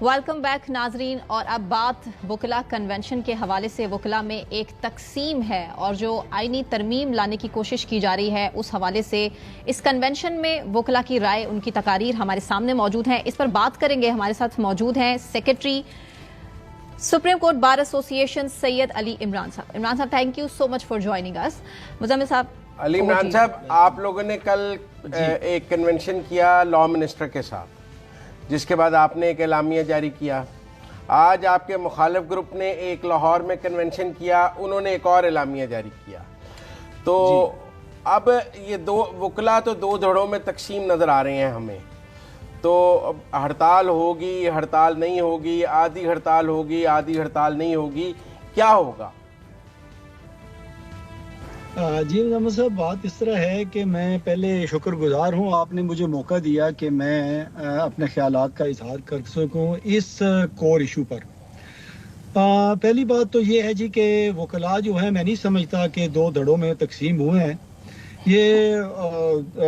Welcome back नाजरीन। और अब बात वकला कन्वेंशन के हवाले से वकला में एक तकसीम है और जो आईनी तरमीम लाने की कोशिश की जा रही है उस हवाले से इस कन्वेंशन में वकला की राय, उनकी तकारीर हमारे सामने मौजूद हैं। इस पर बात करेंगे। हमारे साथ मौजूद हैं secretary supreme court bar association Syed Ali Imran साहब। इमरान साहब, thank you so much for joining us. Muzammil साहब। अली इमरान साहब, आप लोगों ने कल एक कन्वेंशन किया लॉ मिनिस्टर के साथ, जिसके बाद आपने एक एलामिया जारी किया। आज आपके मुखालिफ ग्रुप ने एक लाहौर में कन्वेंशन किया, उन्होंने एक और एलामिया जारी किया। तो अब ये दो वकला तो दो धड़ों में तकसीम नज़र आ रहे हैं हमें। तो हड़ताल होगी, हड़ताल नहीं होगी, आधी हड़ताल होगी, आधी हड़ताल नहीं होगी, क्या होगा? जी मोहम्मद साहब, बात इस तरह है कि मैं पहले शुक्रगुजार हूँ, आपने मुझे मौका दिया कि मैं अपने ख्यालात का इजहार कर सकूँ इस कोर इशू पर। पहली बात तो ये है जी कि वकला जो है, मैं नहीं समझता कि दो धड़ों में तकसीम हुए हैं। ये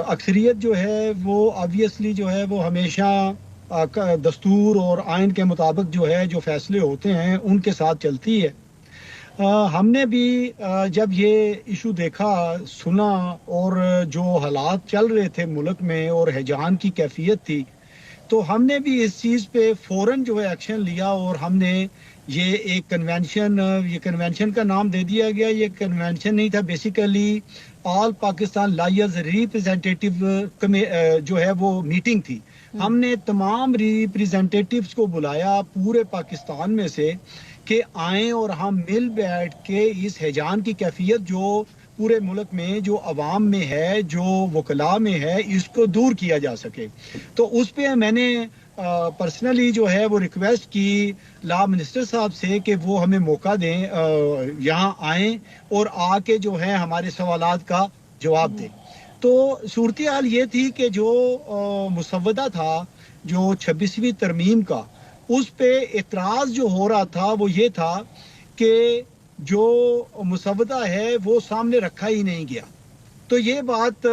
अक्सरियत जो है वो ऑब्वियसली जो है वो हमेशा दस्तूर और आइन के मुताबिक जो है जो फैसले होते हैं उनके साथ चलती है। हमने भी जब ये इशू देखा, सुना और जो हालात चल रहे थे मुल्क में और हिजान की कैफियत थी, तो हमने भी इस चीज़ पे फ़ौरन जो है एक्शन लिया और हमने ये एक कन्वेंशन, ये कन्वेंशन का नाम दे दिया गया। ये कन्वेंशन नहीं था, basically all Pakistan lawyers representative जो है वो मीटिंग थी। हमने तमाम रिप्रेजेंटेटिव्स को बुलाया पूरे पाकिस्तान में से कि आएँ और हम मिल बैठ के इस हिजान की कैफियत जो पूरे मुल्क में, जो अवाम में है, जो वकला में है, इसको दूर किया जा सके। तो उस पे मैंने पर्सनली जो है वो रिक्वेस्ट की लॉ मिनिस्टर साहब से कि वो हमें मौका दें, यहाँ आएँ और आके जो है हमारे सवालात का जवाब दें। तो सूरत हाल ये थी कि जो मुसव्वदा था जो 26वीं तरमीम का, उस पे इतराज़ जो हो रहा था वो ये था कि जो मुसव्वदा है वो सामने रखा ही नहीं गया। तो ये बात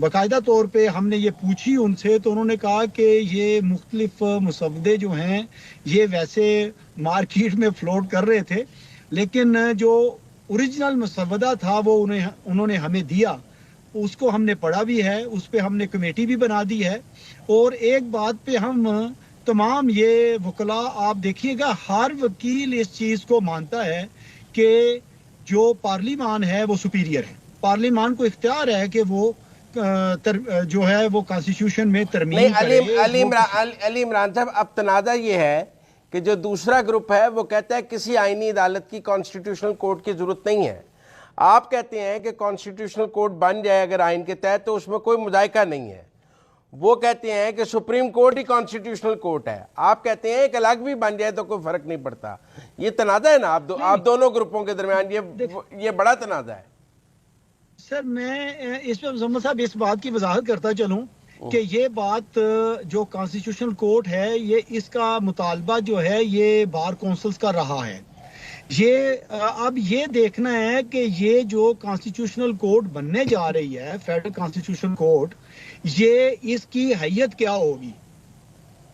बाकायदा तौर पे हमने ये पूछी उनसे, तो उन्होंने कहा कि ये मुख्तलिफ मुसव्वदे जो हैं ये वैसे मार्केट में फ्लोट कर रहे थे, लेकिन जो ओरिजिनल मुसव्वदा था वो उन्होंने हमें दिया, उसको हमने पढ़ा भी है, उस पे हमने कमेटी भी बना दी है। और एक बात पे हम तमाम ये वकला, आप देखिएगा हर वकील इस चीज़ को मानता है कि जो पार्लिमान है वो सुपीरियर है। पार्लिमान को इख्तियार है कि वो जो है वो कॉन्स्टिट्यूशन में तरमीम करे। अली इमरान साहब, अब तनाज़ा ये है कि जो दूसरा ग्रुप है वो कहता है किसी आईनी अदालत की कॉन्स्टिट्यूशनल कोर्ट की ज़रूरत नहीं है। आप कहते हैं कि कॉन्स्टिट्यूशनल कोर्ट बन जाए अगर आइन के तहत तो उसमें कोई मुज़ायका नहीं है। वो कहते हैं कि सुप्रीम कोर्ट ही कॉन्स्टिट्यूशनल कोर्ट है। आप कहते हैं एक अलग भी बन जाए तो कोई फर्क नहीं पड़ता। ये तनाज़ा है ना आप दोनों ग्रुपों के दरमियान, ये बड़ा तनाज़ा है। सर, मैं इस पे मोहम्मद साहब इस बात की वजाहत करता चलूं कि ये बात जो कॉन्स्टिट्यूशनल कोर्ट है, ये इसका मुतालबा जो है ये बार काउंसिल्स का रहा है। ये अब ये देखना है कि ये जो कॉन्स्टिट्यूशनल कोर्ट बनने जा रही है, फेडरल कॉन्स्टिट्यूशनल कोर्ट, ये इसकी हैयत क्या होगी।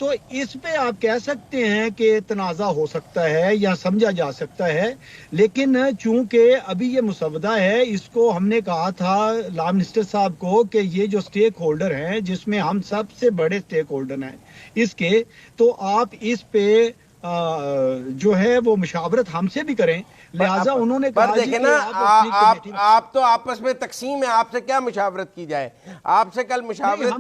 तो इस पे आप कह सकते हैं कि तनाज़ा हो सकता है या समझा जा सकता है, लेकिन चूंकि अभी ये मुसव्वदा है, इसको हमने कहा था लॉ मिनिस्टर साहब को कि ये जो स्टेक होल्डर हैं, जिसमें हम सबसे बड़े स्टेक होल्डर हैं इसके, तो आप इस पे जो है वो मुशावरत हमसे भी करें। लिहाजा उन्होंने कहा देखे ना, आप तो आपस में तकसीम है, आपसे क्या मुशावरत की जाए। आपसे कल मुशावरत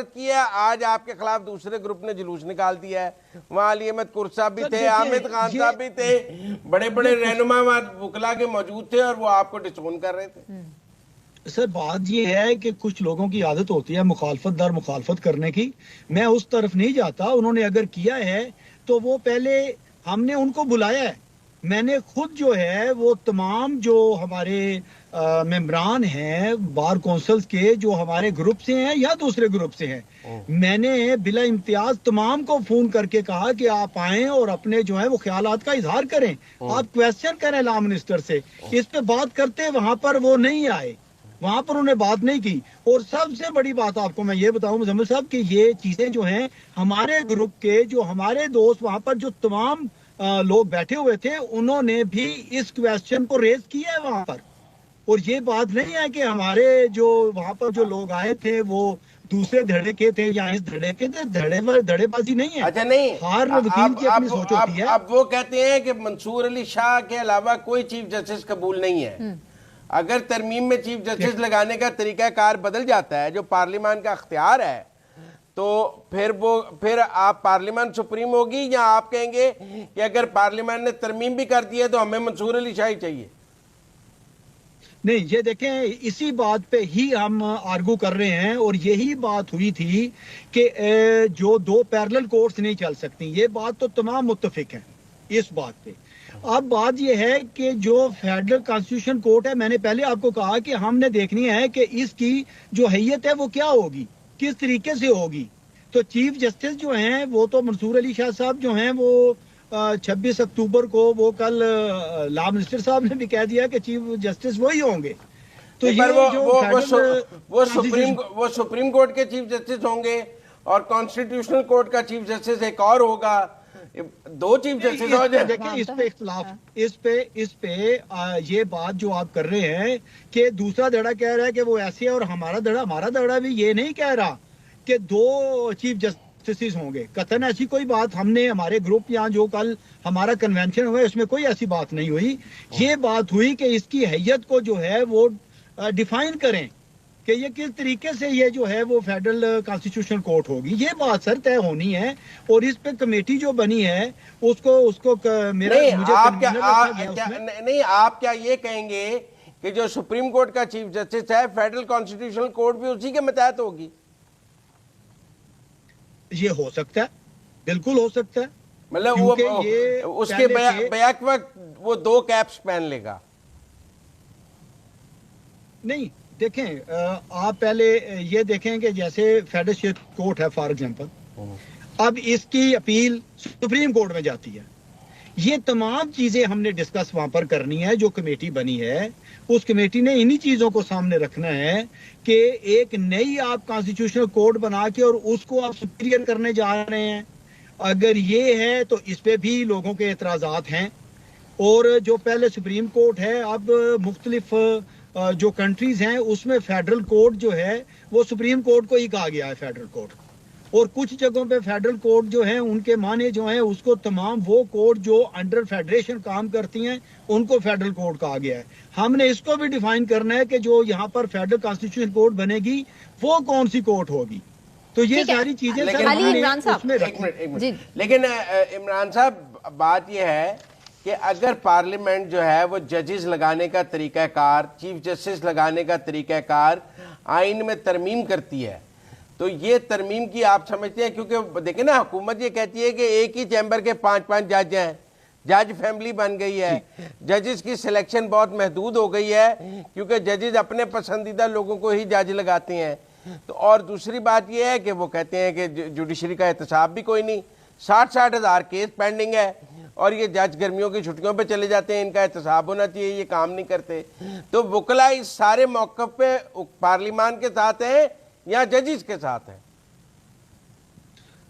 की है, आज आपके खिलाफ दूसरे ग्रुप ने जुलूस निकाल दिया है। वहाँ अली अहमद कुर्द साहब भी थे, हामिद खान साहब भी थे, बड़े बड़े रहनुमा वकला के मौजूद थे और वो आपको डिसोन कर रहे थे। सर, बात ये है कि कुछ लोगों की आदत होती है मुखालफत दर मुखालफत करने की। मैं उस तरफ नहीं जाता। उन्होंने अगर किया है तो वो पहले हमने उनको बुलाया है। मैंने खुद जो है वो तमाम जो हमारे मेंबरान हैं बार काउंसिल्स के, जो हमारे ग्रुप से हैं या दूसरे ग्रुप से हैं, मैंने बिला इम्तियाज तमाम को फोन करके कहा कि आप आएं और अपने जो है वो ख्यालात का इजहार करें, आप क्वेश्चन करें लॉ मिनिस्टर से। इस पे बात करते वहां पर वो नहीं आए। وہاں پر انہیں بات نہیں کی. اور سب سے بڑی بات آپ کو میں یہ بتاؤں مزمل صاحب کہ یہ چیزیں جو ہیں ہمارے گروپ کے جو ہمارے دوست وہاں پر جو تمام لوگ بیٹھے ہوئے تھے انہوں نے بھی اس کویسچن کو ریز کیا ہے وہاں پر. اور یہ بات نہیں ہے کہ ہمارے جو وہاں پر جو لوگ آئے تھے وہ دوسرے دھڑے کے تھے یا اس دھڑے کے تھے. دھڑے بازی نہیں ہے. اچھا نہیں، ہر وکیل کی اپنی سوچ ہوتی ہے. اب وہ کہتے ہیں کہ منصور علی شاہ کے علاوہ کوئی چیف جسٹس قبول نہیں ہے. اگر ترمیم میں چیف جسٹس لگانے کا طریقہ کار بدل جاتا ہے جو پارلیمان کا اختیار ہے تو پھر آپ پارلیمان سپریم ہوگی، یا آپ کہیں گے کہ اگر پارلیمان نے ترمیم بھی کر دی ہے تو ہمیں منصور علی شاہ ہی چاہیے؟ نہیں، یہ دیکھیں اسی بات پہ ہی ہم آرگو کر رہے ہیں اور یہی بات ہوئی تھی کہ جو دو پیرلل کورٹس نہیں چل سکتی. یہ بات تو تمام متفق ہیں اس بات پہ. اب بات یہ ہے کہ جو فیڈرل کانسٹیٹیوشن کورٹ ہے، میں نے پہلے آپ کو کہا کہ ہم نے دیکھنی ہے کہ اس کی جو حیت ہے وہ کیا ہوگی، کس طریقے سے ہوگی. تو چیف جسٹس جو ہیں وہ تو منصور علی شاہ صاحب جو ہیں وہ 26 اکتوبر کو وہ کل لا منسٹر صاحب نے بھی کہہ دیا کہ چیف جسٹس وہی ہوں گے. تو وہ سپریم کورٹ کے چیف جسٹس ہوں گے اور کانسٹیٹیوشنل کورٹ کا چیف جسٹس ایک اور ہوگا. دو چیف جسٹس ہو جائے. دیکھیں اس پہ اختلاف، اس پہ یہ بات جو آپ کر رہے ہیں کہ دوسرا دھڑا کہہ رہا ہے کہ وہ ایسے ہے اور ہمارا دھڑا بھی یہ نہیں کہہ رہا کہ دو چیف جسٹس ہوں گے. قطعاً ایسی کوئی بات ہم نے ہمارے گروپ یہاں جو کل ہمارا کنونشن ہوا اس میں کوئی ایسی بات نہیں ہوئی. یہ بات ہوئی کہ اس کی حیت کو جو ہے وہ ڈیفائن کریں کہ یہ کس طریقے سے یہ جو ہے وہ فیڈرل کانسٹیٹیوشن کورٹ ہوگی. یہ بات سر طے ہونی ہے اور اس پہ کمیٹی جو بنی ہے اس کو آپ کیا یہ کہیں گے کہ جو سپریم کورٹ کا چیف جسٹس ہے فیڈرل کانسٹیٹیوشنل کورٹ بھی اسی کے متحد ہوگی؟ یہ ہو سکتا ہے، بالکل ہو سکتا ہے. مطلب اس کے بیک وقت وہ دو کیپس پہن لے گا؟ نہیں، دیکھیں آپ پہلے یہ دیکھیں کہ جیسے فیڈرل اسٹیٹ کورٹ ہے فار ایگزامپل، اب اس کی اپیل سپریم کورٹ میں جاتی ہے. یہ تمام چیزیں ہم نے ڈسکس وہاں پر کرنی ہے. جو کمیٹی بنی ہے اس کمیٹی نے انہی چیزوں کو سامنے رکھنا ہے کہ ایک نئی آپ کانسٹیٹیوشنل کوڈ بنا کے اور اس کو آپ سپیریئر کرنے جا رہے ہیں. اگر یہ ہے تو اس پہ بھی لوگوں کے اعتراضات ہیں. اور جو پہلے سپریم کورٹ ہے اب مختلف جو کنٹریز ہیں اس میں فیڈرل کورٹ جو ہے وہ سپریم کورٹ کو ہی کہا گیا ہے فیڈرل کورٹ. اور کچھ جگہوں پہ فیڈرل کورٹ جو ہیں ان کے معنی جو ہیں اس کو تمام وہ کورٹ جو انڈر فیڈریشن کام کرتی ہیں ان کو فیڈرل کورٹ کہا گیا ہے. ہم نے اس کو بھی ڈیفائن کرنا ہے کہ جو یہاں پر فیڈرل کانسٹیٹیوشن کورٹ بنے گی وہ کون سی کورٹ ہوگی. تو یہ ساری چیزیں لیکن عمران صاحب بات یہ ہے کہ اگر پارلیمنٹ جو ہے وہ ججز لگانے کا طریقہ کار، چیف جسٹس لگانے کا طریقہ کار آئین میں ترمیم کرتی ہے تو یہ ترمیم کی آپ سمجھتے ہیں؟ کیونکہ دیکھیں نا حکومت یہ کہتی ہے کہ ایک ہی چیمبر کے 5 جج ہیں، جج فیملی بن گئی ہے، ججز کی سلیکشن بہت محدود ہو گئی ہے کیونکہ ججز اپنے پسندیدہ لوگوں کو ہی جج لگاتے ہیں. تو اور دوسری بات یہ ہے کہ وہ کہتے ہیں کہ جوڈیشری کا احتساب بھی کوئی نہیں، 60 ہزار کیس پینڈنگ ہے اور یہ جج گرمیوں کی چھٹیوں پہ چلے جاتے ہیں، ان کا احتساب ہونا چاہیے، یہ کام نہیں کرتے. تو وکلا اس سارے موقف پہ پارلیمان کے ساتھ ہیں یا ججز کے ساتھ ہیں؟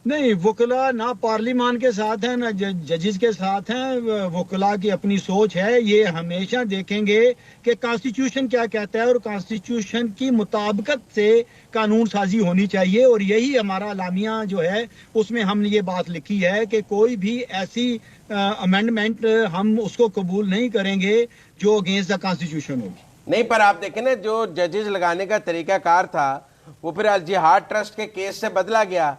نہیں، وکلا نہ پارلیمان کے ساتھ ہیں نہ ججز کے ساتھ ہیں. وکلا کی اپنی سوچ ہے. یہ ہمیشہ دیکھیں گے کہ کانسٹیٹیوشن کیا کہتا ہے اور کانسٹیٹیوشن کی مطابقت سے قانون سازی ہونی چاہیے. اور یہی ہمارا اعلامیہ جو ہے اس میں ہم نے یہ بات لکھی ہے کہ کوئی بھی ایسی امینڈمنٹ ہم اس کو قبول نہیں کریں گے جو اگینسٹ دا کانسٹیٹیوشن ہوگی. نہیں، پر آپ دیکھیں نا جو ججز لگانے کا طریقہ کار تھا وہ پھر الجہاد ٹرسٹ کے کیس سے بدلا گیا.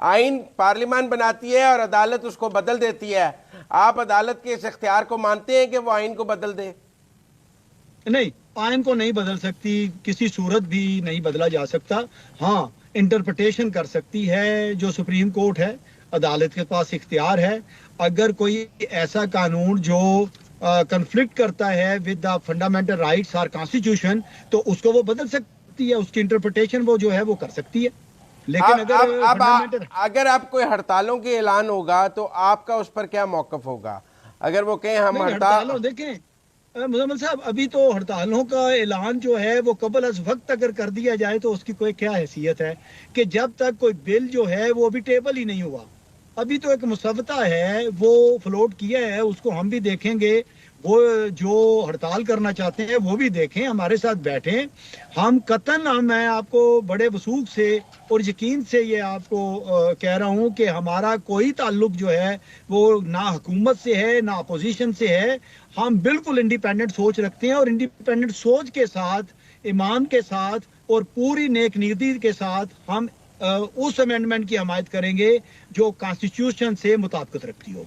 آئین پارلیمان بناتی ہے اور عدالت اس کو بدل دیتی ہے. آپ عدالت کے اس اختیار کو مانتے ہیں کہ وہ آئین کو بدل دے؟ نہیں، آئین کو نہیں بدل سکتی، کسی صورت بھی نہیں بدلا جا سکتا. ہاں، انٹرپریٹیشن کر سکتی ہے جو سپریم کورٹ ہے، عدالت کے پاس اختیار ہے. اگر کوئی ایسا قانون جو کنفلکٹ کرتا ہے ود دا فنڈامنٹل رائٹس اور کانسٹیٹیوشن تو اس کو وہ بدل سکتی ہے، اس کی انٹرپریٹیشن وہ جو ہے وہ کر سکتی ہے. لیکن اگر آپ کوئی ہڑتالوں کے اعلان ہوگا تو آپ کا اس پر کیا موقف ہوگا؟ اگر وہ کہیں ہم ہڑتال، دیکھیں मुजम्मिल साहब, अभी तो हड़तालों का ऐलान जो है वो कबल अज वक्त अगर कर दिया जाए तो उसकी कोई क्या हैसियत है कि जब तक कोई बिल जो है वो अभी टेबल ही नहीं हुआ। अभी तो एक मुसव्वदा है वो फ्लोट किया है, उसको हम भी देखेंगे, वो जो हड़ताल करना चाहते हैं वो भी देखें, हमारे साथ बैठें। हम कतन मैं आपको बड़े वसूख से और यकीन से ये आपको कह रहा हूँ कि हमारा कोई ताल्लुक जो है वो ना हुकूमत से है ना अपोजिशन से है। हम बिल्कुल इंडिपेंडेंट सोच रखते हैं और इंडिपेंडेंट सोच के साथ, ईमान के साथ और पूरी नेक नीति के साथ हम उस अमेंडमेंट की हमायत करेंगे जो कॉन्स्टिट्यूशन से मुताबिकत रखती हो।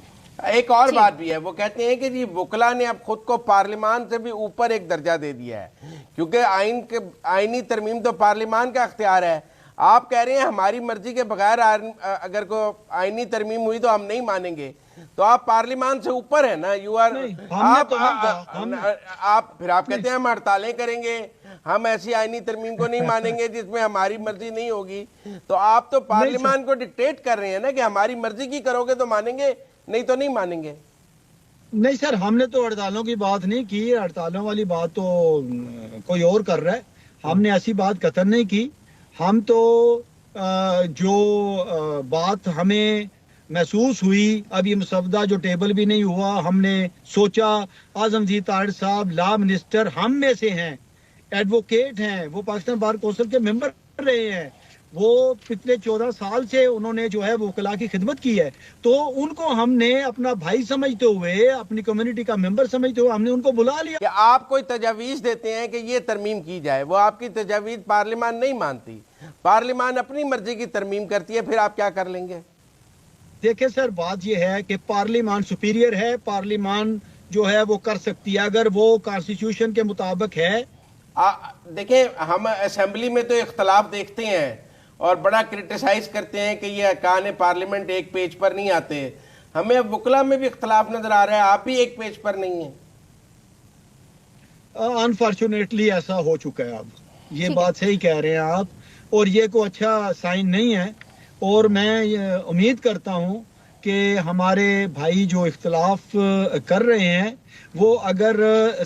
एक और बात भी है, वो कहते हैं कि जी वकला ने अब खुद को पार्लिमान से भी ऊपर एक दर्जा दे दिया है, क्योंकि आईनी तरमीम तो पार्लिमान का अख्तियार है। आप कह रहे हैं हमारी मर्जी के बगैर अगर कोई आईनी तरमीम हुई तो हम नहीं मानेंगे, तो आप पार्लिमान से ऊपर है ना। यू आर आप फिर आप कहते हैं हम हड़तालें करेंगे, हम ऐसी आईनी तरमीम को नहीं मानेंगे जिसमें हमारी मर्जी नहीं होगी। तो आप तो पार्लिमान को डिक्टेट कर रहे हैं ना कि हमारी मर्जी की करोगे तो मानेंगे, नहीं तो नहीं मानेंगे। नहीं सर, हमने तो हड़तालों की बात नहीं की, हड़तालों वाली बात तो कोई और कर रहा है, हमने ऐसी बात कतई नहीं की। हम तो जो बात हमें महसूस हुई, अब ये मुसव्वदा जो टेबल भी नहीं हुआ, हमने सोचा आजमजीत ताहिर साहब लॉ मिनिस्टर हम में से हैं, एडवोकेट हैं, वो पाकिस्तान बार कौंसिल के मेंबर रहे हैं, वो पिछले 14 साल से उन्होंने जो है वकला की खिदमत की है, तो उनको हमने अपना भाई समझते हुए, अपनी कम्युनिटी का मेंबर समझते हुए हमने उनको बुला लिया। कि आप कोई तजावीज़ देते हैं कि ये तरमीम की जाए, वो आपकी तजावीज़ पार्लियामान नहीं मानती, पार्लियामान अपनी मर्जी की तरमीम करती है, फिर आप क्या कर लेंगे? देखिए सर, बात ये है कि पार्लियामान सुपीरियर है, पार्लियामान जो है वो कर सकती है अगर वो कॉन्स्टिट्यूशन के मुताबिक है। देखें, हम असेंबली में तो इख्तलाफ देखते हैं और बड़ा क्रिटिसाइज करते हैं कि ये अरकान पार्लियामेंट एक पेज पर नहीं आते, हमें वकला में भी इख्तलाफ नजर आ रहा है, आप ही एक पेज पर नहीं है। अनफॉर्चुनेटली ऐसा हो चुका है, अब ये बात सही कह रहे हैं आप, और ये कोई अच्छा साइन नहीं है। और मैं उम्मीद करता हूँ कि हमारे भाई जो इख्तलाफ कर रहे हैं वो अगर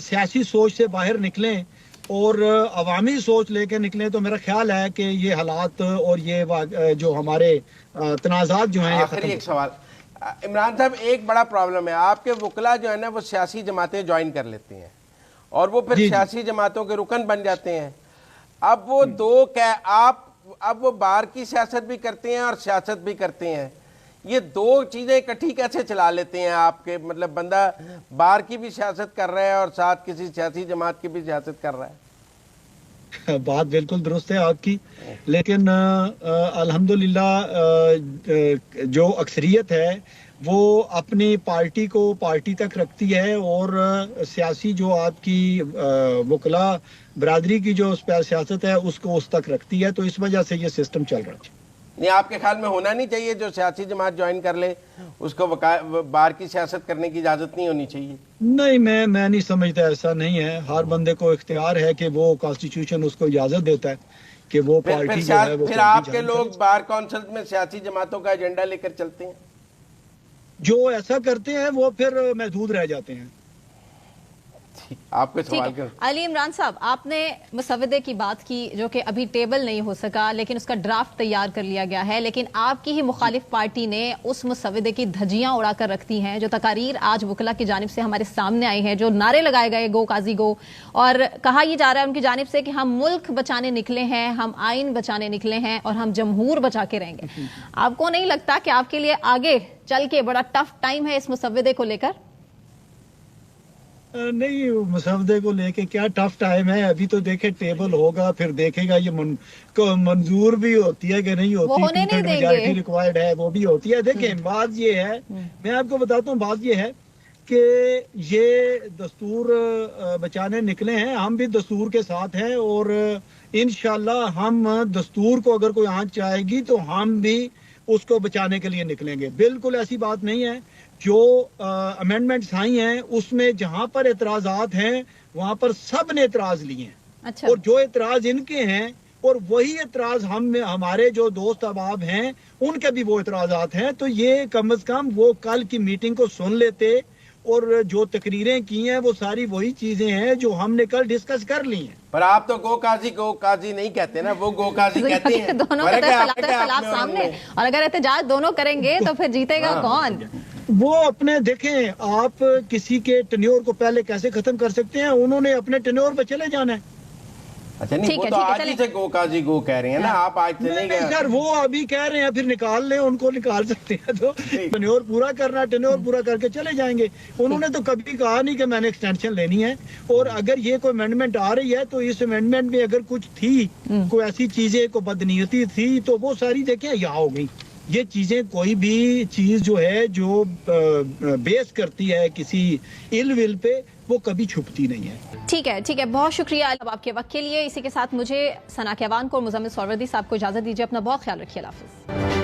सियासी सोच से बाहर निकलें और अवामी सोच लेके निकलें तो मेरा ख्याल है कि ये हालात और ये जो हमारे तनाज़ात जो हैं। आखिरी एक सवाल इमरान साहब, एक बड़ा प्रॉब्लम है, आपके वकला जो है ना वो सियासी जमातें ज्वाइन कर लेते हैं और वो फिर सियासी जमातों के रुकन बन जाते हैं। अब वो अब वो बार की सियासत भी करते हैं और सियासत भी करते हैं, ये दो चीजें इकट्ठी कैसे चला लेते हैं आपके? मतलब बंदा बार की भी सियासत कर रहा है और साथ किसी सियासी जमात की भी सियासत कर रहा है। बात बिल्कुल दुरुस्त है आपकी, लेकिन अल्हम्दुलिल्लाह जो अक्सरियत है वो अपनी पार्टी को पार्टी तक रखती है और सियासी जो आपकी वकला बरादरी की जो सियासत है उसको उस तक रखती है, तो इस वजह से ये सिस्टम चल रहा है। नहीं, आपके ख्याल में होना नहीं चाहिए जो सियासी जमात ज्वाइन कर ले उसको बार की सियासत करने की इजाजत नहीं होनी चाहिए? नहीं, मैं नहीं समझता, ऐसा नहीं है। हर बंदे को इख्तियार है कि वो कॉन्स्टिट्यूशन उसको इजाजत देता है कि वो पार्टी जो है वो। फिर आपके लोग बार काउंसिल में सियासी जमातों का एजेंडा लेकर चलते हैं, जो ऐसा करते हैं वो फिर महदूद रह जाते हैं। आपके सवाल कर अली इमरान साहब, आपने मुसव्वदे की बात की जो कि अभी टेबल नहीं हो सका लेकिन उसका ड्राफ्ट तैयार कर लिया गया है, लेकिन आपकी ही मुखालिफ पार्टी ने उस मुसव्वदे की धज्जियां उड़ाकर रखती हैं। जो तकारीर आज वकला की जानिब से हमारे सामने आई हैं, जो नारे लगाए गए गो काजी गो, और कहा यह जा रहा है उनकी जानिब से कि हम मुल्क बचाने निकले हैं, हम आइन बचाने निकले हैं और हम जमहूर बचा के रहेंगे। आपको नहीं लगता कि आपके लिए आगे चल के बड़ा टफ टाइम है इस मुसव्वदे को लेकर? नहीं, मुसव्वदे को लेके क्या टफ टाइम है? अभी तो देखे टेबल होगा, फिर देखेगा ये मंजूर भी होती है कि नहीं होती, मेजॉरिटी रिक्वायर्ड है वो भी होती है। देखें, बात ये है, मैं आपको बताता हूँ, बात ये है कि ये दस्तूर बचाने निकले हैं, हम भी दस्तूर के साथ हैं और इंशाल्लाह हम दस्तूर को अगर कोई आंच आएगी तो हम भी उसको बचाने के लिए निकलेंगे। बिल्कुल ऐसी बात नहीं है। जो अमेंडमेंट्स आई हैं उसमें जहां पर एतराजात हैं वहां पर सब ने एतराज लिए हैं। अच्छा। और जो एतराज इनके हैं और वही एतराज हमारे जो दोस्त अहबाब हैं उनके भी वो एतराजात हैं, तो ये कम अज कम वो कल की मीटिंग को सुन लेते اور جو تقریریں کی ہیں وہ ساری وہی چیزیں ہیں جو ہم نے کل ڈسکس کر لی ہیں. پر آپ تو گو قاضی نہیں کہتے نا, وہ گو قاضی کہتے ہیں. دونوں کا اختلاف سامنے, اور اگر احتجاج دونوں کریں گے تو پھر جیتے گا کون؟ وہ اپنے دیکھیں, آپ کسی کے ٹینیور کو پہلے کیسے ختم کر سکتے ہیں؟ انہوں نے اپنے ٹینیور پہ چلے جانا ہے. اچھا نہیں, وہ تو آج ہی سے گو قاضی گو کہہ رہے ہیں نا, آپ آج سے نہیں نہیں سر, وہ ابھی کہہ رہے ہیں, پھر نکال لیں, ان کو نکال سکتے ہیں. تو ٹینیور پورا کرنا, ٹینیور پورا کر کے چلے جائیں گے. انہوں نے تو کبھی کہا نہیں کہ میں نے ایکسٹینشن لینی ہے. اور اگر یہ کوئی امینڈمنٹ آ رہی ہے تو اس امینڈمنٹ میں اگر کچھ تھی, کوئی ایسی چیزیں, کوئی بدنیتی تھی, تو وہ ساری دیکھیں یہاں ہو گئی. یہ چیزیں, کوئی بھی چیز جو ہے جو بیس کرتی ہے کسی ال ول پہ, وہ کبھی چھپتی نہیں ہے. ٹھیک ہے, بہت شکریہ آپ کے وقت کے لیے. اسی کے ساتھ مجھے ثنا کیوان کو اور مزمل سہروردی صاحب کو اجازت دیجیے. اپنا بہت خیال رکھیے. اللہ حافظ.